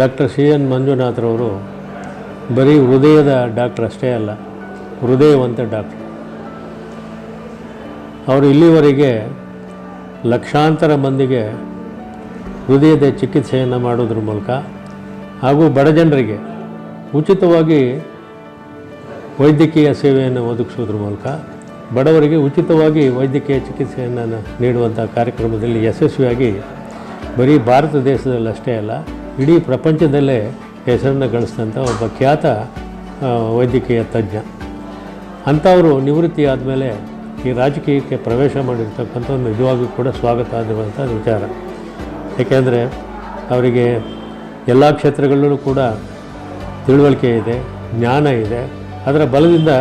Doctor C N ಮಂಜುನಾಥ್ರವರು ಬರೀ ಹೃದಯದ doctor ಅಷ್ಟೇ ಅಲ್ಲ, ಹೃದಯವಂತ ಡಾಕ್ಟ್ರ್. ಅವರು ಇಲ್ಲಿವರೆಗೆ ಲಕ್ಷಾಂತರ ಮಂದಿಗೆ ಹೃದಯದ ಚಿಕಿತ್ಸೆಯನ್ನು ಮಾಡೋದ್ರ ಮೂಲಕ ಹಾಗೂ ಬಡ ಜನರಿಗೆ ಉಚಿತವಾಗಿ ವೈದ್ಯಕೀಯ ಸೇವೆಯನ್ನು ಒದಗಿಸೋದ್ರ ಮೂಲಕ ಬಡವರಿಗೆ ಉಚಿತವಾಗಿ ವೈದ್ಯಕೀಯ ಚಿಕಿತ್ಸೆಯನ್ನು ನೀಡುವಂಥ ಕಾರ್ಯಕ್ರಮದಲ್ಲಿ ಯಶಸ್ವಿಯಾಗಿ ಬರೀ ಭಾರತ ದೇಶದಲ್ಲಷ್ಟೇ ಅಲ್ಲ, ಇಡೀ ಪ್ರಪಂಚದಲ್ಲೇ ಹೆಸರನ್ನು ಗಳಿಸಿದಂಥ ಒಬ್ಬ ಖ್ಯಾತ ವೈದ್ಯಕೀಯ ತಜ್ಞ. ಅಂಥವರು ನಿವೃತ್ತಿ ಆದಮೇಲೆ ಈ ರಾಜಕೀಯಕ್ಕೆ ಪ್ರವೇಶ ಮಾಡಿರ್ತಕ್ಕಂಥ ನಿಜವಾಗಿಯೂ ಕೂಡ ಸ್ವಾಗತ ಆಗಿರುವಂಥ ವಿಚಾರ. ಏಕೆಂದರೆ ಅವರಿಗೆ ಎಲ್ಲ ಕ್ಷೇತ್ರಗಳಲ್ಲೂ ಕೂಡ ತಿಳುವಳಿಕೆ ಇದೆ, ಜ್ಞಾನ ಇದೆ. ಅದರ ಬಲದಿಂದ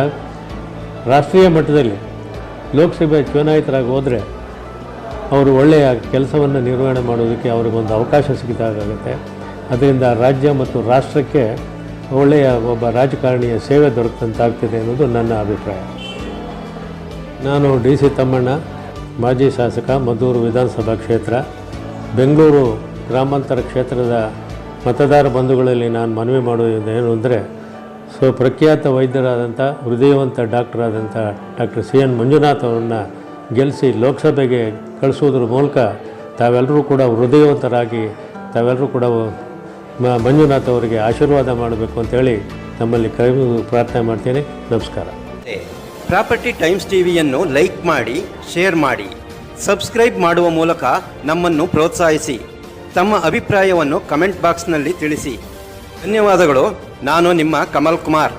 ರಾಷ್ಟ್ರೀಯ ಮಟ್ಟದಲ್ಲಿ ಲೋಕಸಭೆ ಚುನಾಯಿತರಾಗಿ ಹೋದರೆ ಅವರು ಒಳ್ಳೆಯ ಕೆಲಸವನ್ನು ನಿರ್ವಹಣೆ ಮಾಡೋದಕ್ಕೆ ಅವ್ರಿಗೊಂದು ಅವಕಾಶ ಸಿಕ್ಕಿದಾಗುತ್ತೆ. ಅದರಿಂದ ರಾಜ್ಯ ಮತ್ತು ರಾಷ್ಟ್ರಕ್ಕೆ ಒಳ್ಳೆಯ ಒಬ್ಬ ರಾಜಕಾರಣಿಯ ಸೇವೆ ದೊರಕಂತಾಗ್ತಿದೆ ಅನ್ನೋದು ನನ್ನ ಅಭಿಪ್ರಾಯ. ನಾನು ಡಿ ಸಿ ತಮ್ಮಣ್ಣ, ಮಾಜಿ ಶಾಸಕ, ಮದ್ದೂರು ವಿಧಾನಸಭಾ ಕ್ಷೇತ್ರ, ಬೆಂಗಳೂರು ಗ್ರಾಮಾಂತರ ಕ್ಷೇತ್ರದ ಮತದಾರ ಬಂಧುಗಳಲ್ಲಿ ನಾನು ಮನವಿ ಮಾಡೋದು ಏನು ಅಂದರೆ, ಪ್ರಖ್ಯಾತ ವೈದ್ಯರಾದಂಥ ಹೃದಯವಂತ ಡಾಕ್ಟರಾದಂಥ ಡಾಕ್ಟರ್ ಸಿ ಎನ್ ಮಂಜುನಾಥ್ ಅವರನ್ನು ಗೆಲ್ಲಿಸಿ ಲೋಕಸಭೆಗೆ ಕಳಿಸೋದ್ರ ಮೂಲಕ ತಾವೆಲ್ಲರೂ ಕೂಡ ಹೃದಯವಂತರಾಗಿ ತಾವೆಲ್ಲರೂ ಕೂಡ ಮಂಜುನಾಥ್ ಅವರಿಗೆ ಆಶೀರ್ವಾದ ಮಾಡಬೇಕು ಅಂತೇಳಿ ನಮ್ಮಲ್ಲಿ ಪ್ರಾರ್ಥನೆ ಮಾಡ್ತೇನೆ. ನಮಸ್ಕಾರ. ಪ್ರಾಪರ್ಟಿ ಟೈಮ್ಸ್ ಟಿವಿಯನ್ನು ಲೈಕ್ ಮಾಡಿ, ಶೇರ್ ಮಾಡಿ, ಸಬ್ಸ್ಕ್ರೈಬ್ ಮಾಡುವ ಮೂಲಕ ನಮ್ಮನ್ನು ಪ್ರೋತ್ಸಾಹಿಸಿ. ತಮ್ಮ ಅಭಿಪ್ರಾಯವನ್ನು ಕಮೆಂಟ್ ಬಾಕ್ಸ್ನಲ್ಲಿ ತಿಳಿಸಿ. ಧನ್ಯವಾದಗಳು. ನಾನು ನಿಮ್ಮ ಕಮಲ್ ಕುಮಾರ್.